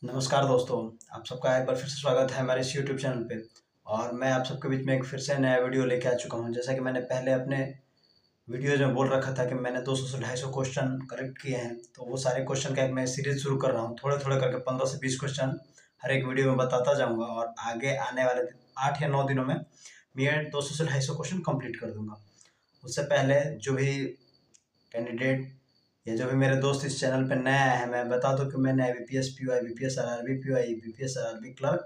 नमस्कार दोस्तों, आप सबका एक बार फिर से स्वागत है हमारे इस यूट्यूब चैनल पे। और मैं आप सबके बीच में एक फिर से नया वीडियो लेके आ चुका हूँ। जैसा कि मैंने पहले अपने वीडियोज़ में बोल रखा था कि मैंने 200 से 250 क्वेश्चन कलेक्ट किए हैं, तो वो सारे क्वेश्चन का एक मैं सीरीज़ शुरू कर रहा हूँ। थोड़े-थोड़े करके 15 से 20 क्वेश्चन हर एक वीडियो में बताता जाऊँगा और आगे आने वाले 8 या 9 दिनों में मैं ये 200 से 250 क्वेश्चन कंप्लीट कर दूँगा। उससे पहले जो भी कैंडिडेट या जो भी मेरे दोस्त इस चैनल पे नया है, मैं बता दूं कि मैंने IBPS PO, IBPS RRB PO, IBPS RRB clerk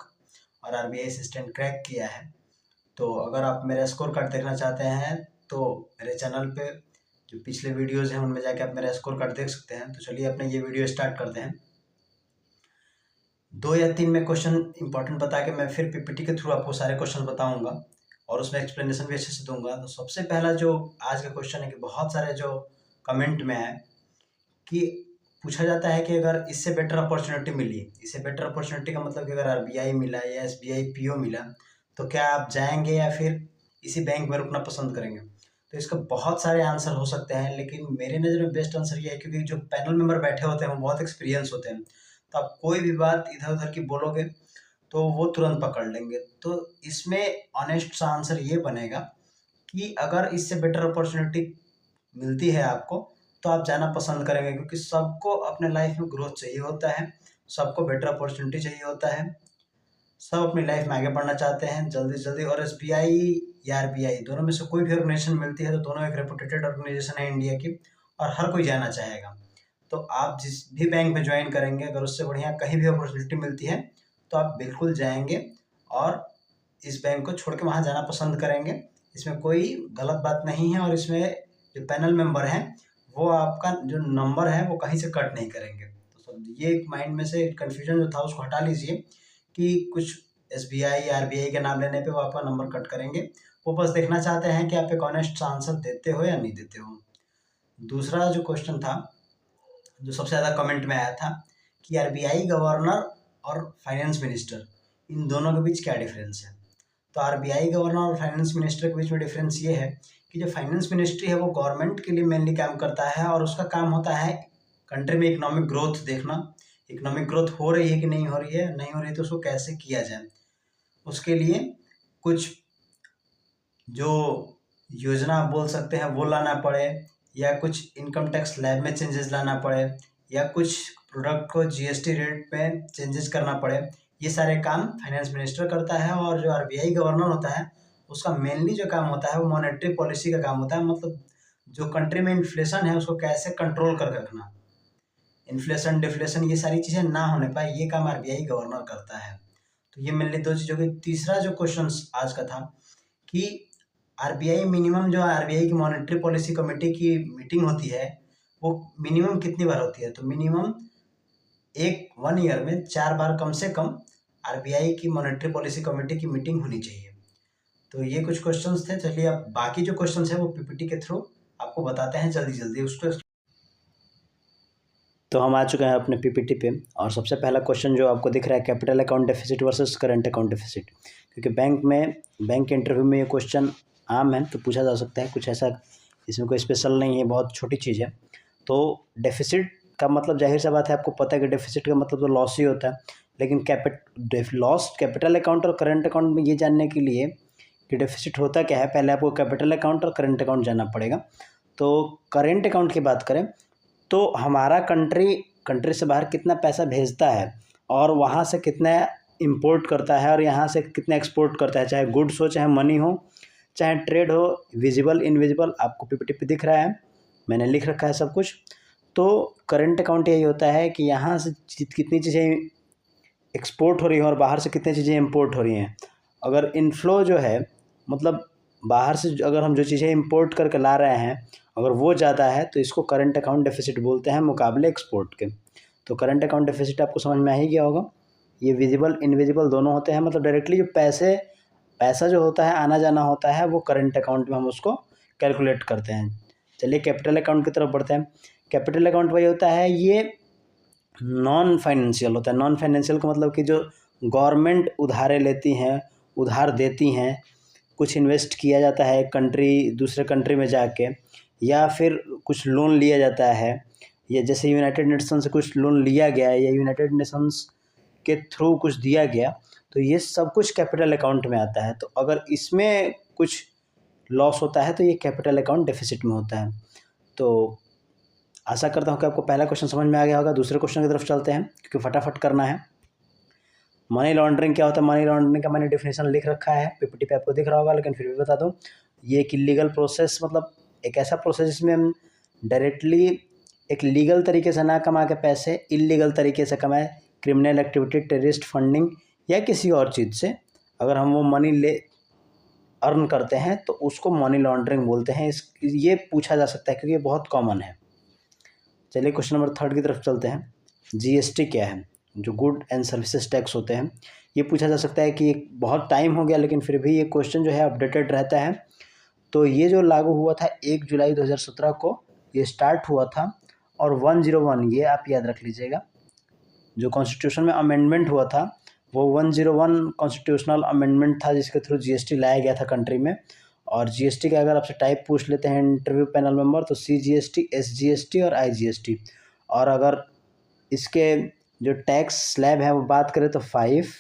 और RBI असिस्टेंट क्रैक किया है। तो अगर आप मेरा स्कोर कार्ड देखना चाहते हैं तो मेरे चैनल पे जो पिछले वीडियोज़ हैं उनमें जाके आप मेरा स्कोर कार्ड देख सकते हैं। तो चलिए अपने ये वीडियो स्टार्ट करते हैं। 2 या 3 में क्वेश्चन इंपॉर्टेंट बता के मैं फिर PPT के थ्रू आपको सारे क्वेश्चन बताऊँगा और उसमें एक्सप्लेनेशन भी अच्छे से दूँगा। तो सबसे पहला जो आज का क्वेश्चन है कि बहुत सारे जो कमेंट में है कि पूछा जाता है कि अगर इससे बेटर अपॉर्चुनिटी मिली, इससे बेटर अपॉर्चुनिटी का मतलब कि अगर आरबीआई मिला या एसबीआई पीओ मिला, तो क्या आप जाएंगे या फिर इसी बैंक में रुकना पसंद करेंगे? तो इसका बहुत सारे आंसर हो सकते हैं, लेकिन मेरी नज़र में बेस्ट आंसर ये है, क्योंकि जो पैनल मेंबर बैठे होते हैं वो बहुत एक्सपीरियंस होते हैं। तो आप कोई भी बात इधर उधर की बोलोगे तो वो तुरंत पकड़ लेंगे। तो इसमें ऑनेस्ट सा आंसर ये बनेगा कि अगर इससे बेटर अपॉर्चुनिटी मिलती है आपको, तो आप जाना पसंद करेंगे, क्योंकि सबको अपने लाइफ में ग्रोथ चाहिए होता है, सबको बेटर अपॉर्चुनिटी चाहिए होता है, सब अपनी लाइफ में आगे बढ़ना चाहते हैं जल्दी से जल्दी। और एसबीआई या आरबीआई दोनों में से कोई भी ऑर्गेनाइजेशन मिलती है तो दोनों एक रेपुटेटेड ऑर्गेनाइजेशन है इंडिया की, और हर कोई जाना चाहेगा। तो आप जिस भी बैंक में ज्वाइन करेंगे, अगर उससे बढ़िया कहीं भी अपॉर्चुनिटी मिलती है तो आप बिल्कुल जाएंगे और इस बैंक को छोड़ के वहाँ जाना पसंद करेंगे। इसमें कोई गलत बात नहीं है, और इसमें जो पैनल मेंबर हैं वो आपका जो नंबर है वो कहीं से कट नहीं करेंगे। तो सब ये एक माइंड में से कन्फ्यूजन जो था उसको हटा लीजिए कि कुछ एसबीआई या आरबीआई के नाम लेने पे वो आपका नंबर कट करेंगे। वो बस देखना चाहते हैं कि आप एक ऑनेस्ट आंसर देते हो या नहीं देते हो। दूसरा जो क्वेश्चन था, जो सबसे ज़्यादा कमेंट में आया था, कि आरबीआई गवर्नर और फाइनेंस मिनिस्टर, इन दोनों के बीच क्या डिफरेंस है? तो आरबीआई गवर्नर और फाइनेंस मिनिस्टर के बीच में डिफरेंस ये है कि जो फाइनेंस मिनिस्ट्री है वो गवर्नमेंट के लिए मेनली काम करता है, और उसका काम होता है कंट्री में इकोनॉमिक ग्रोथ देखना। इकोनॉमिक ग्रोथ हो रही है कि नहीं हो रही है, नहीं हो रही तो उसको कैसे किया जाए, उसके लिए कुछ जो योजना बोल सकते हैं वो लाना पड़े, या कुछ इनकम टैक्स लैब में चेंजेस लाना पड़े, या कुछ प्रोडक्ट को जीएसटी रेट में चेंजेस करना पड़े, ये सारे काम फाइनेंस मिनिस्टर करता है। और जो आरबीआई गवर्नर होता है उसका मेनली जो काम होता है वो मॉनेटरी पॉलिसी का काम होता है, मतलब जो कंट्री में इन्फ्लेशन है उसको कैसे कंट्रोल कर रखना, इन्फ्लेशन डिफ्लेशन ये सारी चीज़ें ना होने पाए, ये काम आरबीआई गवर्नर करता है। तो ये मेनली दो चीज़ों की। तीसरा जो क्वेश्चन आज का था कि आरबीआई मिनिमम, जो आरबीआई की मॉनेटरी पॉलिसी कमेटी की मीटिंग होती है वो मिनिमम कितनी बार होती है? तो मिनिमम एक 1 ईयर में 4 बार कम से कम आरबीआई की मॉनेटरी पॉलिसी कमेटी की मीटिंग होनी चाहिए। तो ये कुछ क्वेश्चंस थे। चलिए अब बाकी जो क्वेश्चंस हैं वो पीपीटी के थ्रू आपको बताते हैं जल्दी जल्दी उसको। तो हम आ चुके हैं अपने पीपीटी पे, और सबसे पहला क्वेश्चन जो आपको दिख रहा है, capital account deficit versus current account deficit. क्योंकि बैंक के इंटरव्यू में ये क्वेश्चन आम है तो पूछा जा सकता है, कुछ ऐसा इसमें कोई स्पेशल नहीं है, बहुत छोटी चीज़ है। तो डेफिसिट का मतलब जाहिर सा बात है, आपको पता है कि डेफिसिट का मतलब तो लॉस ही होता है। लेकिन लॉस कैपिटल अकाउंट और करंट अकाउंट में ये जानने के लिए कि डेफिसिट होता क्या है, पहले आपको कैपिटल अकाउंट और करंट अकाउंट जानना पड़ेगा। तो करेंट अकाउंट की बात करें तो हमारा कंट्री से बाहर कितना पैसा भेजता है, और वहाँ से कितना इंपोर्ट करता है, और यहाँ से कितना एक्सपोर्ट करता है, चाहे गुड्स हो, चाहे मनी हो, चाहे ट्रेड हो, विजिबल इनविजिबल, आपको पीपीटी पे दिख रहा है, मैंने लिख रखा है सब कुछ। तो करंट अकाउंट यही होता है कि यहाँ से कितनी चीज़ें एक्सपोर्ट हो रही हैं और बाहर से कितनी चीज़ें इंपोर्ट हो रही हैं। अगर इनफ्लो जो है, मतलब बाहर से अगर हम जो चीज़ें इंपोर्ट करके ला रहे हैं, अगर वो ज़्यादा है तो इसको करंट अकाउंट डेफिसिट बोलते हैं मुकाबले एक्सपोर्ट के। तो करंट अकाउंट डेफिसिट आपको समझ में आ ही गया होगा। ये विजिबल इनविजिबल दोनों होते हैं, मतलब डायरेक्टली जो पैसा जो होता है आना जाना होता है वो करंट अकाउंट में हम उसको कैलकुलेट करते हैं। चलिए कैपिटल अकाउंट की तरफ बढ़ते हैं। कैपिटल अकाउंट वही होता है, ये नॉन फाइनेंशियल होता है। नॉन फाइनेंशियल का मतलब कि जो गवर्नमेंट उधारे लेती हैं, उधार देती हैं, कुछ इन्वेस्ट किया जाता है दूसरे कंट्री में जाके, या फिर कुछ लोन लिया जाता है, या जैसे यूनाइटेड नेशंस से कुछ लोन लिया गया है, या यूनाइटेड नेशंस के थ्रू कुछ दिया गया, तो ये सब कुछ कैपिटल अकाउंट में आता है। तो अगर इसमें कुछ लॉस होता है तो ये कैपिटल अकाउंट डेफिसिट में होता है। तो आशा करता हूँ कि आपको पहला क्वेश्चन समझ में आ गया होगा। दूसरे क्वेश्चन की तरफ चलते हैं क्योंकि फटाफट करना है। मनी लॉन्ड्रिंग क्या होता है? मनी लॉन्ड्रिंग का मैंने डेफिनेशन लिख रखा है, पीपीटी पे आपको दिख रहा होगा, लेकिन फिर भी बता दूँ। ये एक इलीगल प्रोसेस, मतलब एक ऐसा प्रोसेस जिसमें हम डायरेक्टली एक लीगल तरीके से ना कमा के पैसे इलीगल तरीके से कमाए, क्रिमिनल एक्टिविटी, टेररिस्ट फंडिंग या किसी और चीज़ से अगर हम वो मनी अर्न करते हैं तो उसको मनी लॉन्ड्रिंग बोलते हैं। ये पूछा जा सकता है क्योंकि ये बहुत कॉमन है। चलिए क्वेश्चन नंबर 3 की तरफ चलते हैं। जीएसटी क्या है? जो गुड एंड सर्विसेज टैक्स होते हैं, ये पूछा जा सकता है कि बहुत टाइम हो गया लेकिन फिर भी ये क्वेश्चन जो है अपडेटेड रहता है। तो ये जो लागू हुआ था 1 जुलाई 2017 को ये स्टार्ट हुआ था, और 101 ये आप याद रख लीजिएगा, जो कॉन्स्टिट्यूशन में अमेंडमेंट हुआ था वो 101 कॉन्स्टिट्यूशनल अमेंडमेंट था जिसके थ्रू जीएसटी लाया गया था कंट्री में। और जीएसटी का अगर आपसे टाइप पूछ लेते हैं इंटरव्यू पैनल मेंबर, तो सीजीएसटी, एसजीएसटी और आईजीएसटी। और अगर इसके जो टैक्स स्लैब है वो बात करें तो 5,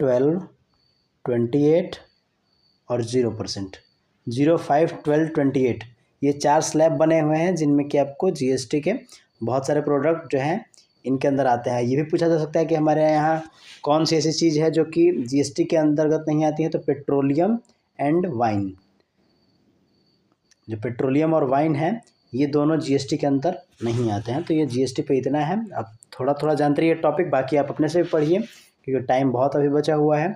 12, 28 और 0%। 0, 5, 12, 28 ये 4 स्लैब बने हुए हैं जिनमें कि आपको जीएसटी के बहुत सारे प्रोडक्ट जो हैं इनके अंदर आते हैं। ये भी पूछा जा सकता है कि हमारे यहाँ कौन सी ऐसी चीज़ है जो कि जीएसटी के अंतर्गत नहीं आती है, तो पेट्रोलियम एंड वाइन। जो पेट्रोलियम और वाइन है ये दोनों जीएसटी के अंदर नहीं आते हैं। तो ये जीएसटी पे इतना है। आप थोड़ा थोड़ा जानते रहिए टॉपिक, बाकी आप अपने से भी पढ़िए क्योंकि टाइम बहुत अभी बचा हुआ है।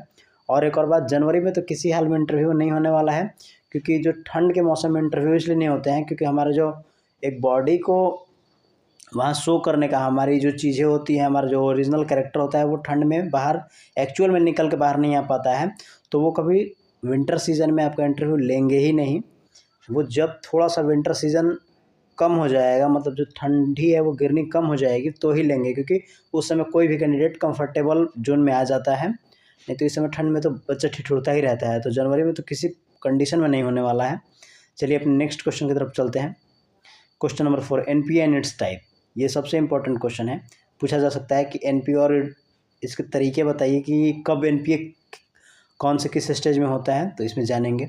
और एक और बात, जनवरी में तो किसी हाल में इंटरव्यू नहीं होने वाला है, क्योंकि जो ठंड के मौसम में इंटरव्यू इसलिए नहीं होते हैं क्योंकि हमारे जो एक बॉडी को वहाँ शो करने का हमारी जो चीज़ें होती हैं, हमारा जो ओरिजिनल कैरेक्टर होता है वो ठंड में बाहर एक्चुअल में निकल के बाहर नहीं आ पाता है। तो वो कभी विंटर सीज़न में आपका इंटरव्यू लेंगे ही नहीं। वो जब थोड़ा सा विंटर सीज़न कम हो जाएगा, मतलब जो ठंडी है वो गिरनी कम हो जाएगी तो ही लेंगे, क्योंकि उस समय कोई भी कैंडिडेट कंफर्टेबल जोन में आ जाता है। नहीं तो इस समय ठंड में तो बच्चा ठिठुरता ही रहता है। तो जनवरी में तो किसी कंडीशन में नहीं होने वाला है। चलिए अपने नेक्स्ट क्वेश्चन की तरफ चलते हैं। Question number 4, NPA and it's type. ये सबसे इंपॉर्टेंट क्वेश्चन है। पूछा जा सकता है कि एनपीए और इसके तरीके बताइए कि कब एनपीए कौन से किस स्टेज में होता है, तो इसमें जानेंगे।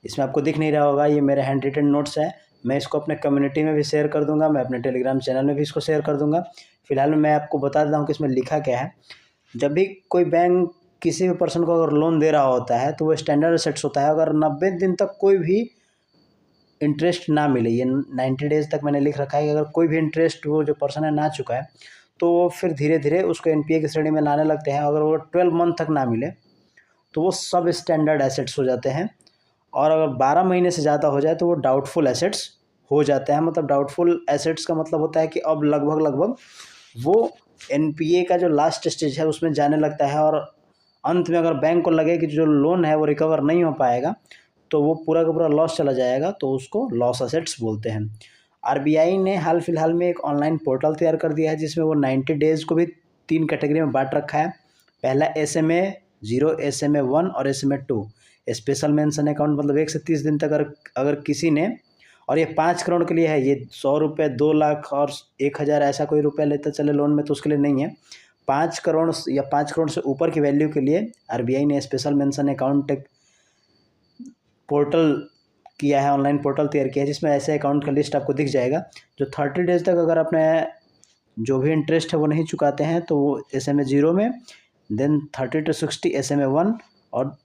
इसमें आपको दिख नहीं रहा होगा, ये मेरे हैंड रिटन नोट्स है। मैं इसको अपने कम्युनिटी में भी शेयर कर दूंगा, मैं अपने टेलीग्राम चैनल में भी इसको शेयर कर दूंगा। फिलहाल मैं आपको बता देता हूँ कि इसमें लिखा क्या है। जब भी कोई बैंक किसी भी पर्सन को अगर लोन दे रहा होता है तो वो स्टैंडर्ड एसेट्स होता है। अगर 90 दिन तक कोई भी इंटरेस्ट ना मिले, ये 90 डेज तक मैंने लिख रखा है कि अगर कोई भी इंटरेस्ट वो जो पर्सन है ना चुका है तो वो फिर धीरे धीरे उसको एनपीए की श्रेणी में लाने लगते हैं। अगर वो 12 मंथ तक ना मिले तो वो सब स्टैंडर्ड एसेट्स हो जाते हैं। और अगर 12 महीने से ज़्यादा हो जाए तो वो डाउटफुल एसेट्स हो जाते हैं। मतलब डाउटफुल एसेट्स का मतलब होता है कि अब लगभग वो एनपीए का जो लास्ट स्टेज है उसमें जाने लगता है, और अंत में अगर बैंक को लगे कि जो लोन है वो रिकवर नहीं हो पाएगा तो वो पूरा का पूरा लॉस चला जाएगा, तो उसको लॉस एसेट्स बोलते हैं। आरबीआई ने हाल फिलहाल में एक ऑनलाइन पोर्टल तैयार कर दिया है जिसमें वो 90 डेज़ को भी 3 कैटेगरी में बांट रखा है। पहला SMA 0, SMA 1 और SMA 2। स्पेशल मेंशन अकाउंट मतलब 1 से 30 दिन तक अगर किसी ने, और ये 5 करोड़ के लिए है, ये 100 रुपये, 2 लाख और 1000 ऐसा कोई रुपया लेता चले लोन में तो उसके लिए नहीं है। 5 करोड़ या 5 करोड़ से ऊपर की वैल्यू के लिए आरबीआई ने स्पेशल मेंशन अकाउंट पोर्टल किया है, ऑनलाइन पोर्टल तैयार किया है जिसमें ऐसे अकाउंट का लिस्ट आपको दिख जाएगा। जो 30 डेज तक अगर अपने जो भी इंटरेस्ट है वो नहीं चुकाते हैं तो वो SMA 0 में, देन 30 to 60 SMA 1 और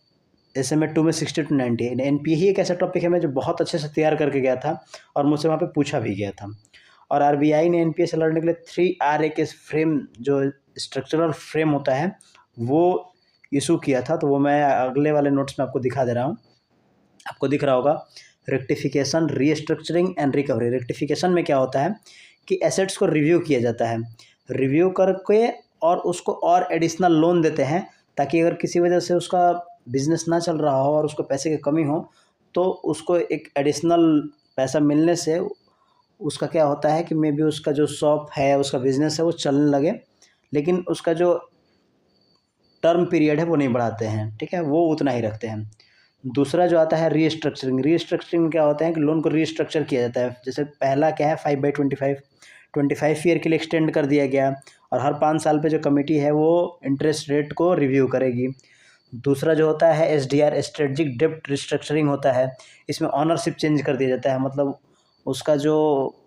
SMA 2 में 60 to 90। एनपीए ही एक ऐसा टॉपिक है मैं जो बहुत अच्छे से तैयार करके गया था और मुझसे वहाँ पे पूछा भी गया था। और आरबीआई ने एनपीए से लड़ने के लिए 3RA के फ्रेम, जो स्ट्रक्चरल फ्रेम होता है, वो इशू किया था। तो वो मैं अगले वाले नोट्स में आपको दिखा दे रहा हूँ। आपको दिख रहा होगा rectification, restructuring and recovery. Rectification में क्या होता है कि एसेट्स को रिव्यू किया जाता है, रिव्यू करके और उसको और एडिशनल लोन देते हैं ताकि अगर किसी वजह से उसका बिजनेस ना चल रहा हो और उसको पैसे की कमी हो तो उसको एक एडिशनल पैसा मिलने से उसका क्या होता है कि मे बी उसका जो शॉप है, उसका बिजनेस है वो चलने लगे, लेकिन उसका जो टर्म पीरियड है वो नहीं बढ़ाते हैं, ठीक है, वो उतना ही रखते हैं। दूसरा जो आता है रीस्ट्रक्चरिंग। रीस्ट्रक्चरिंग क्या होता है कि लोन को रीस्ट्रक्चर किया जाता है। जैसे पहला क्या है 5/25, 25 ईयर के लिए एक्सटेंड कर दिया गया, और हर 5 साल पे जो कमेटी है वो इंटरेस्ट रेट को रिव्यू करेगी। दूसरा जो होता है SDR, स्ट्रेटजिक डेब्ट रिस्ट्रक्चरिंग होता है। इसमें ऑनरशिप चेंज कर दिया जाता है, मतलब उसका जो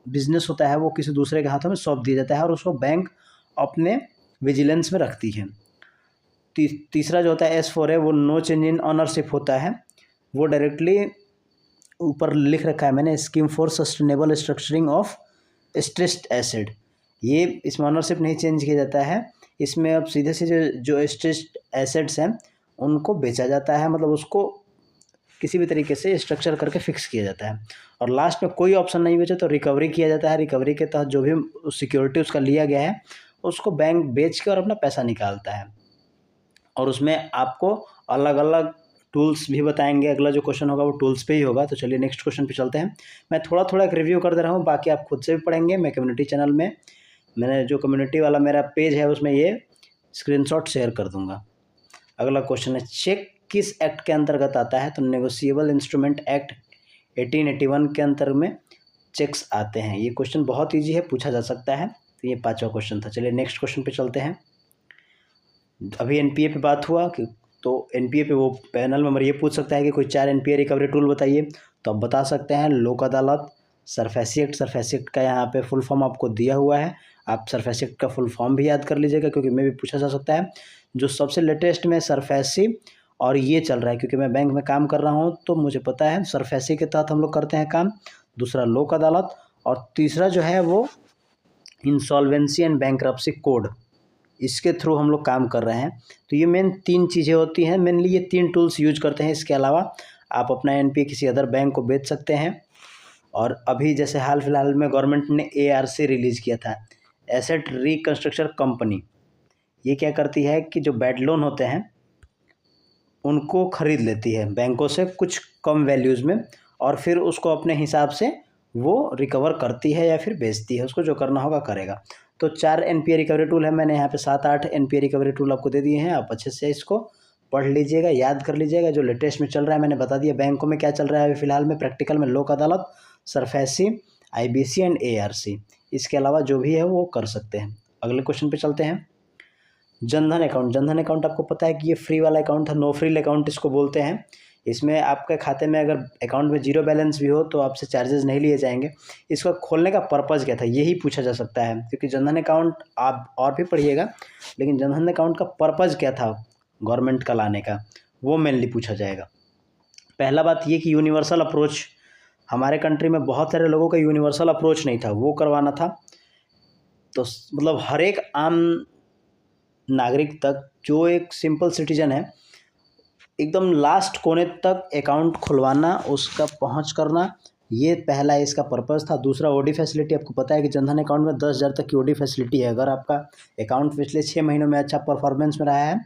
बिजनेस होता है वो किसी दूसरे के हाथों में सौंप दिया जाता है और उसको बैंक अपने विजिलेंस में रखती है। तीसरा जो होता है S4 है, वो नो चेंज इन ऑनरशिप होता है। वो डायरेक्टली ऊपर लिख रखा है मैंने, scheme for sustainable structuring of stressed asset. ये इसमें ऑनरशिप नहीं चेंज किया जाता है, इसमें अब सीधे से जो स्ट्रेस्ड एसेट्स हैं उनको बेचा जाता है, मतलब उसको किसी भी तरीके से स्ट्रक्चर करके फिक्स किया जाता है। और लास्ट में कोई ऑप्शन नहीं बचे तो रिकवरी किया जाता है। रिकवरी के तहत जो भी सिक्योरिटी उसका लिया गया है उसको बैंक बेच के और अपना पैसा निकालता है। और उसमें आपको अलग अलग टूल्स भी बताएंगे। अगला जो क्वेश्चन होगा वो टूल्स पे ही होगा। तो चलिए नेक्स्ट क्वेश्चन पे चलते हैं। मैं थोड़ा थोड़ा एक रिव्यू कर दे रहा हूँ, बाकी आप खुद से भी पढ़ेंगे। मैं कम्युनिटी चैनल में, मैंने जो कम्युनिटी वाला मेरा पेज है उसमें ये स्क्रीनशॉट शेयर कर दूंगा। अगला क्वेश्चन है, चेक किस एक्ट के अंतर्गत आता है? तो नेगोशिएबल इंस्ट्रूमेंट एक्ट 1881 के अंतर्गत में चेक्स आते हैं। ये क्वेश्चन बहुत ईजी है, पूछा जा सकता है। तो ये 5वां क्वेश्चन था। चलिए नेक्स्ट क्वेश्चन पे चलते हैं। अभी एनपीए पे बात हुआ कि तो एनपीए पे वो पैनल मेंबर ये पूछ सकता है कि कोई 4 एनपीए रिकवरी टूल बताइए, तो आप बता सकते हैं लोक अदालत, सरफेसी एक्ट। सरफेसी एक्ट का यहाँ पे फुल फॉर्म आपको दिया हुआ है, आप सरफेसी एक्ट का फुल फॉर्म भी याद कर लीजिएगा क्योंकि मैं भी पूछा जा सकता है। जो सबसे लेटेस्ट में सरफेसी और ये चल रहा है, क्योंकि मैं बैंक में काम कर रहा हूँ तो मुझे पता है सरफेसी के तहत हम लोग करते हैं काम। दूसरा लोक अदालत, और तीसरा जो है वो इंसॉल्वेंसी एंड बैंक्रप्सी कोड, इसके थ्रू हम लोग काम कर रहे हैं। तो ये मेन 3 चीज़ें होती हैं, मेनली ये 3 टूल्स यूज करते हैं। इसके अलावा आप अपना एनपीए किसी अदर बैंक को बेच सकते हैं। और अभी जैसे हाल फिलहाल में गवर्नमेंट ने ARC रिलीज़ किया था, एसेट रिकंस्ट्रक्शन कंपनी। ये क्या करती है कि जो बैड लोन होते हैं उनको खरीद लेती है बैंकों से कुछ कम वैल्यूज़ में, और फिर उसको अपने हिसाब से वो रिकवर करती है या फिर बेचती है। उसको जो करना होगा करेगा। तो 4 एनपीए रिकवरी टूल है, मैंने यहाँ पे 7-8 एनपीए रिकवरी टूल आपको दे दिए हैं। आप अच्छे से इसको पढ़ लीजिएगा, याद कर लीजिएगा। जो लेटेस्ट में चल रहा है मैंने बता दिया। बैंकों में क्या चल रहा है अभी फिलहाल में प्रैक्टिकल में, लोक अदालत, सरफेसी, IBC एंड ARC। इसके अलावा जो भी है वो कर सकते हैं। अगले क्वेश्चन पे चलते हैं। जनधन अकाउंट। जनधन अकाउंट आपको पता है कि ये फ्री वाला अकाउंट है, नो फ्रिल अकाउंट इसको बोलते हैं। इसमें आपके खाते में अगर अकाउंट में 0 बैलेंस भी हो तो आपसे चार्जेस नहीं लिए जाएंगे। इसको खोलने का पर्पज़ क्या था, यही पूछा जा सकता है, क्योंकि जनधन अकाउंट आप और भी पढ़िएगा, लेकिन जनधन अकाउंट का पर्पज़ क्या था गवर्नमेंट का लाने का, वो मेनली पूछा जाएगा। पहला बात ये कि यूनिवर्सल अप्रोच, हमारे कंट्री में बहुत सारे लोगों का यूनिवर्सल अप्रोच नहीं था, वो करवाना था। तो मतलब हर एक आम नागरिक तक, जो एक सिंपल सिटीजन है, एकदम लास्ट कोने तक अकाउंट खुलवाना, उसका पहुंच करना, ये पहला इसका पर्पज़ था। दूसरा ओडी फैसिलिटी, आपको पता है कि जनधन अकाउंट में 10,000 तक की ओडी फैसिलिटी है। अगर आपका अकाउंट पिछले 6 महीनों में अच्छा परफॉर्मेंस में रहा है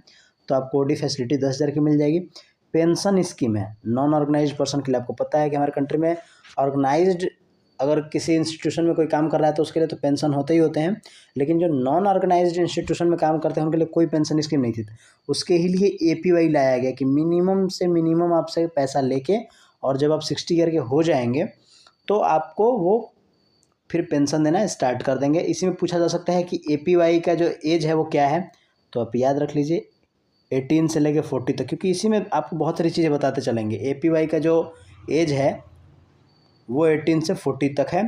तो आपको ओडी फैसिलिटी 10,000 की मिल जाएगी। पेंशन स्कीम है नॉन ऑर्गेनाइज्ड पर्सन के लिए। आपको पता है कि हमारे कंट्री में ऑर्गेनाइज्ड अगर किसी इंस्टीट्यूशन में कोई काम कर रहा है तो उसके लिए तो पेंशन होते ही होते हैं, लेकिन जो नॉन ऑर्गेनाइज्ड इंस्टीट्यूशन में काम करते हैं उनके लिए कोई पेंशन स्कीम नहीं थी। उसके ही लिए APY लाया गया कि मिनिमम से मिनिमम आपसे पैसा लेके, और जब आप 60 ईयर के हो जाएंगे तो आपको वो फिर पेंशन देना स्टार्ट कर देंगे। इसी में पूछा जा सकता है कि APY का जो एज है वो क्या है, तो आप याद रख लीजिए 18 से लेके 40 तक, क्योंकि इसी में आपको बहुत सारी चीज़ें बताते चलेंगे। APY का जो एज है वो 18 से 40 तक है।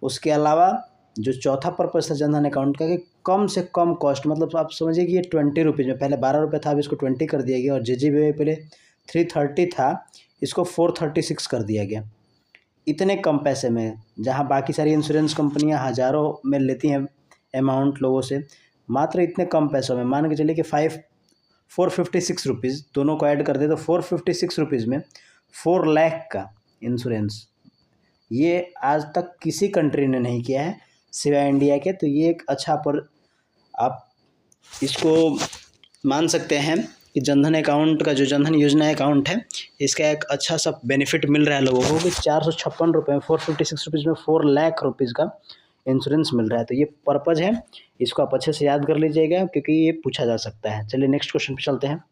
उसके अलावा जो चौथा पर्पज़ था जनधन अकाउंट का कि कम से कम कॉस्ट, मतलब आप समझिए कि ये 20 रुपीज़ में, पहले 12 रुपये था, अब इसको 20 कर दिया गया। और JGBY पहले 330 था, इसको 436 कर दिया गया। इतने कम पैसे में, जहां बाकी सारी इंश्योरेंस कंपनियां हज़ारों में लेती हैं अमाउंट लोगों से, मात्र इतने कम पैसों में, मान के चलिए कि 456 रुपीज़, दोनों को ऐड कर दे तो 456 रुपीज़ में 4 लाख का इंश्योरेंस, ये आज तक किसी कंट्री ने नहीं किया है सिवाय इंडिया के। तो ये एक अच्छा पर आप इसको मान सकते हैं कि जनधन अकाउंट का, जो जनधन योजना अकाउंट है, इसका एक अच्छा सा बेनिफिट मिल रहा है लोगों को कि 456 रुपये में 456 रुपीज़ में 4 लाख रुपीज़ का इंश्योरेंस मिल रहा है। तो ये पर्पज़ है, इसको आप अच्छे से याद कर लीजिएगा क्योंकि ये पूछा जा सकता है। चलिए नेक्स्ट क्वेश्चन पे चलते हैं।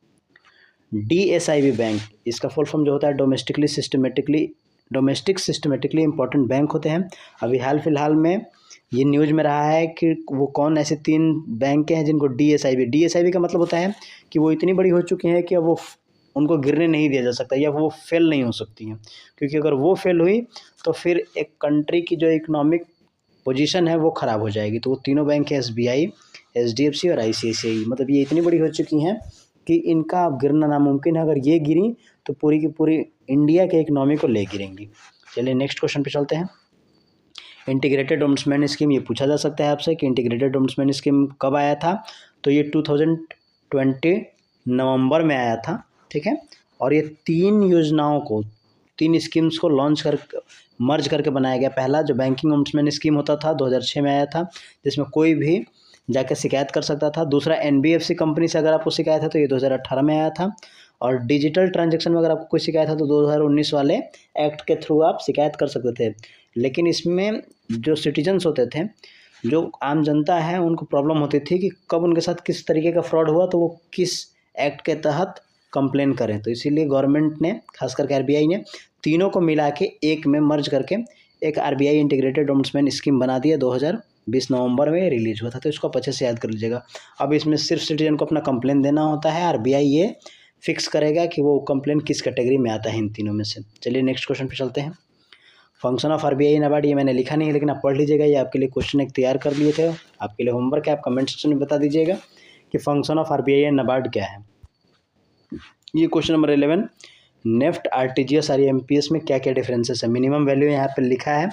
DSIB बैंक, इसका फुल फॉर्म जो होता है डोमेस्टिक सिस्टमेटिकली इम्पोर्टेंट बैंक होते हैं। अभी हाल फिलहाल में ये न्यूज़ में रहा है कि वो कौन ऐसे 3 बैंकें हैं जिनको डीएसआईबी का मतलब होता है कि वो इतनी बड़ी हो चुकी हैं कि अब वो उनको गिरने नहीं दिया जा सकता या वो फेल नहीं हो सकती हैं, क्योंकि अगर वो फेल हुई तो फिर एक कंट्री की जो इकोनॉमिक पोजीशन है वो ख़राब हो जाएगी। तो वो तीनों बैंक है एसबीआई, एचडीएफसी और आईसीआईसीआई, मतलब ये इतनी बड़ी हो चुकी हैं कि इनका गिरना नामुमकिन है। अगर ये गिरी तो पूरी की पूरी इंडिया के इकोनॉमी को ले गिरेंगी। चलिए नेक्स्ट क्वेश्चन पे चलते हैं। इंटीग्रेटेड ओम्बड्समैन स्कीम, ये पूछा जा सकता है आपसे कि इंटीग्रेटेड ओम्बड्समैन स्कीम कब आया था, तो ये 2020 नवंबर में आया था, ठीक है। और ये 3 योजनाओं को, 3 स्कीम्स को लॉन्च कर मर्ज करके बनाया गया। पहला जो बैंकिंग ओम्बड्समैन स्कीम होता था 2006 में आया था, जिसमें कोई भी जाकर शिकायत कर सकता था। दूसरा एनबीएफसी कंपनी से अगर आपको शिकायत है तो ये 2018 में आया था। और डिजिटल ट्रांजैक्शन में अगर आपको कोई शिकायत है तो 2019 वाले एक्ट के थ्रू आप शिकायत कर सकते थे। लेकिन इसमें जो सिटीजन्स होते थे, जो आम जनता है, उनको प्रॉब्लम होती थी कि कब उनके साथ किस तरीके का फ्रॉड हुआ तो वो किस एक्ट के तहत कंप्लेन करें। तो इसीलिए गवर्नमेंट ने, खास करके आरबीआई ने, तीनों को मिला के एक में मर्ज करके एक आरबीआई इंटीग्रेटेड ओम्बड्समैन स्कीम बना दिया। 2020 नवंबर में रिलीज हुआ था, तो इसको आप अच्छे से याद कर लीजिएगा। अब इसमें सिर्फ सिटीजन को अपना कंप्लेन देना होता है, आरबीआई ये फिक्स करेगा कि वो कंप्लेन किस कैटेगरी में आता है इन तीनों में से। चलिए नेक्स्ट क्वेश्चन पे चलते हैं। फंक्शन ऑफ आरबीआई नाबार्ड, ये मैंने लिखा नहीं है लेकिन आप पढ़ लीजिएगा, ये आपके लिए क्वेश्चन एक तैयार कर लिए थे, आपके लिए होमवर्क है। आप कमेंट सेक्शन में बता दीजिएगा कि function of RBI and NABARD क्या है। ये क्वेश्चन नंबर 11, नेफ्ट, आरटीजीएस और एमपीएस में क्या क्या डिफरेंसेस है। मिनिमम वैल्यू यहाँ पे लिखा है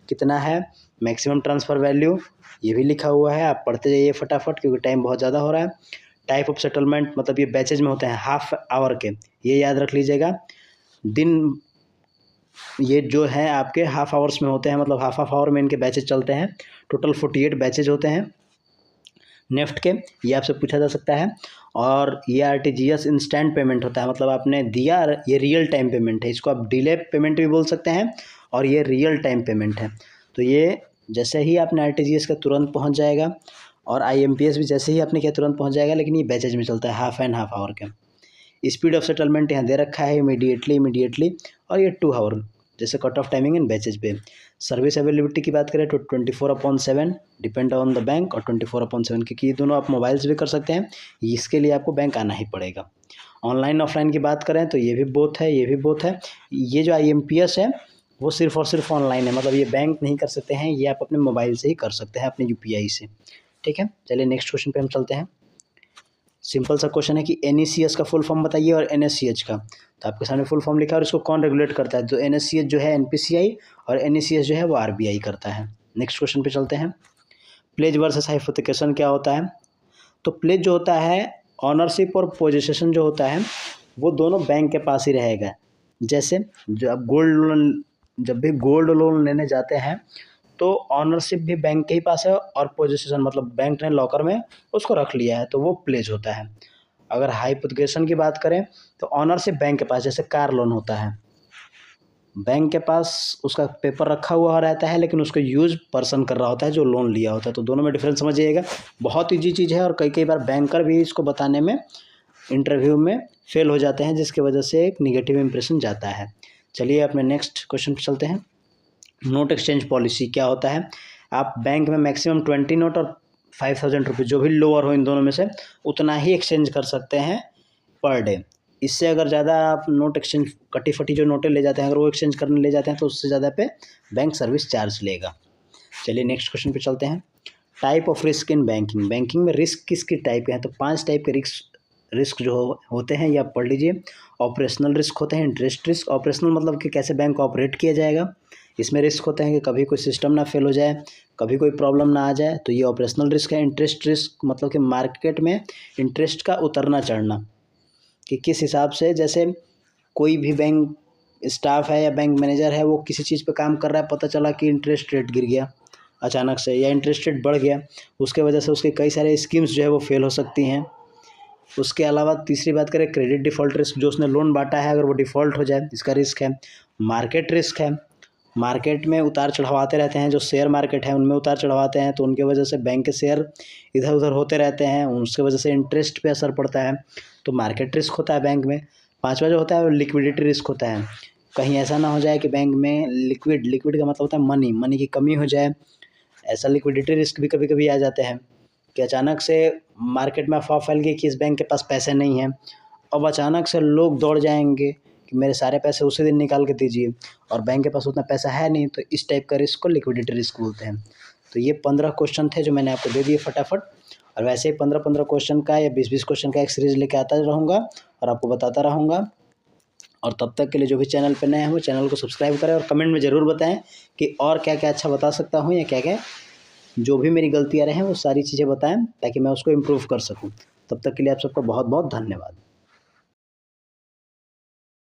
कितना है, मैक्सिमम ट्रांसफ़र वैल्यू ये भी लिखा हुआ है, आप पढ़ते जाइए फटाफट क्योंकि टाइम बहुत ज़्यादा हो रहा है। टाइप ऑफ सेटलमेंट, मतलब ये बैचेज में होते हैं हाफ आवर के, ये याद रख लीजिएगा। दिन ये जो है आपके हाफ आवर्स में होते हैं, मतलब हाफ आवर में इनके बैचेज चलते हैं। टोटल 48 बैचेज होते हैं नेफ्ट के, ये आपसे पूछा जा सकता है। और ये आरटीजीएस इंस्टेंट पेमेंट होता है, मतलब आपने दिया, ये रियल टाइम पेमेंट है, इसको आप डिले पेमेंट भी बोल सकते हैं और ये रियल टाइम पेमेंट है। तो ये जैसे ही आपने आरटीजीएस का तुरंत पहुंच जाएगा, और आईएमपीएस भी जैसे ही आपने किया तुरंत पहुंच जाएगा, लेकिन ये बैचेज में चलता है हाफ एंड हाफ आवर के। स्पीड ऑफ सेटलमेंट यहाँ दे रखा है इमीडिएटली, और ये 2 आवर जैसे cut off timing and batches पे। सर्विस अवेलेबिलिटी की बात करें तो 24/7 डिपेंड ऑन द बैंक, और 24/7 क्योंकि ये दोनों आप मोबाइल से भी कर सकते हैं, इसके लिए आपको बैंक आना ही पड़ेगा। ऑनलाइन ऑफलाइन की बात करें तो ये भी बोथ है, ये भी बोथ है। ये जो आईएमपीएस है वो सिर्फ और सिर्फ ऑनलाइन है, मतलब ये बैंक नहीं कर सकते हैं, ये आप अपने मोबाइल से ही कर सकते हैं, अपने यूपीआई से, ठीक है। चलिए नेक्स्ट क्वेश्चन पे हम चलते हैं। सिंपल सा क्वेश्चन है कि एनएसीएस का फुल फॉर्म बताइए और एनएससीएच का। तो आपके सामने फुल फॉर्म लिखा है और इसको कौन रेगुलेट करता है। जो एनएससीएच जो है एनपीसीआई, और एनएसीएस जो है वो आरबीआई करता है। नेक्स्ट क्वेश्चन पे चलते हैं। प्लेज वर्सेस हाइपोथिकेशन क्या होता है। तो प्लेज जो होता है, ऑनरशिप और पोजीशन जो होता है वो दोनों बैंक के पास ही रहेगा। जैसे जब भी गोल्ड लोन लेने जाते हैं तो ऑनरशिप भी बैंक के ही पास है, और पोजीशन मतलब बैंक ने लॉकर में उसको रख लिया है, तो वो प्लेज होता है। अगर हाइपोथिकेशन की बात करें तो ऑनरशिप बैंक के पास, जैसे कार लोन होता है, बैंक के पास उसका पेपर रखा हुआ रहता है लेकिन उसको यूज पर्सन कर रहा होता है जो लोन लिया होता है। तो दोनों में डिफरेंस समझिएगा, बहुत ईजी चीज़ है, और कई बार बैंकर भी इसको बताने में इंटरव्यू में फेल हो जाते हैं, जिसकी वजह से एक निगेटिव इंप्रेशन जाता है। चलिए अपने नेक्स्ट क्वेश्चन पर चलते हैं। नोट एक्सचेंज पॉलिसी क्या होता है। आप बैंक में मैक्सिमम 20 नोट और 5000 रुपये, जो भी लोअर हो इन दोनों में से, उतना ही एक्सचेंज कर सकते हैं पर डे। इससे अगर ज़्यादा आप नोट एक्सचेंज, कटी फटी जो नोटें ले जाते हैं, अगर वो एक्सचेंज करने ले जाते हैं तो उससे ज़्यादा पे बैंक सर्विस चार्ज लेगा। चलिए नेक्स्ट क्वेश्चन पे चलते हैं। Type of risk in banking. Banking में रिस्क किसकी टाइप के हैं, तो 5 टाइप के रिस्क जो होते हैं ये आप पढ़ लीजिए। ऑपरेशनल रिस्क होते हैं, इंटरेस्ट रिस्क। ऑपरेशनल मतलब कि कैसे बैंक ऑपरेट किया जाएगा, इसमें रिस्क होते हैं कि कभी कोई सिस्टम ना फेल हो जाए, कभी कोई प्रॉब्लम ना आ जाए, तो ये ऑपरेशनल रिस्क है। इंटरेस्ट रिस्क मतलब कि मार्केट में इंटरेस्ट का उतरना चढ़ना, कि किस हिसाब से, जैसे कोई भी बैंक स्टाफ है या बैंक मैनेजर है, वो किसी चीज़ पे काम कर रहा है, पता चला कि इंटरेस्ट रेट गिर गया अचानक से, या इंटरेस्ट रेट बढ़ गया, उसके वजह से उसके कई सारे स्कीम्स जो है वो फेल हो सकती हैं। उसके अलावा तीसरी बात करें क्रेडिट डिफ़ॉल्ट रिस्क, जो उसने लोन बांटा है अगर वो डिफ़ॉल्ट हो जाए, इसका रिस्क है। मार्केट रिस्क है, मार्केट में उतार चढ़ाव आते रहते हैं, जो शेयर मार्केट है उनमें उतार चढ़ाव आते हैं, तो उनके वजह से बैंक के शेयर इधर उधर होते रहते हैं, उसके वजह से इंटरेस्ट पे असर पड़ता है, तो मार्केट रिस्क होता है बैंक में। 5वां जो होता है वो लिक्विडिटी रिस्क होता है, कहीं ऐसा ना हो जाए कि बैंक में लिक्विड का मतलब होता है मनी की कमी हो जाए, ऐसा लिक्विडिटी रिस्क भी कभी कभी आ जाते हैं कि अचानक से मार्केट में अफवाह फैल गई कि इस बैंक के पास पैसे नहीं हैं, अब अचानक से लोग दौड़ जाएंगे कि मेरे सारे पैसे उसी दिन निकाल के दीजिए, और बैंक के पास उतना पैसा है नहीं, तो इस टाइप का रिस्क को लिक्विडिटी रिस्क बोलते हैं। तो ये 15 क्वेश्चन थे जो मैंने आपको दे दिए फटाफट, और वैसे ही 15-15 क्वेश्चन का या 20-20 क्वेश्चन का एक सीरीज लेके आता रहूँगा और आपको बताता रहूँगा। और तब तक के लिए जो भी चैनल पे नए हैं वो चैनल को सब्सक्राइब करें और कमेंट में ज़रूर बताएं कि और क्या क्या अच्छा बता सकता हूँ, या क्या क्या जो भी मेरी गलतियाँ रहें वो सारी चीज़ें बताएं ताकि मैं उसको इम्प्रूव कर सकूँ। तब तक के लिए आप सबका बहुत बहुत धन्यवाद।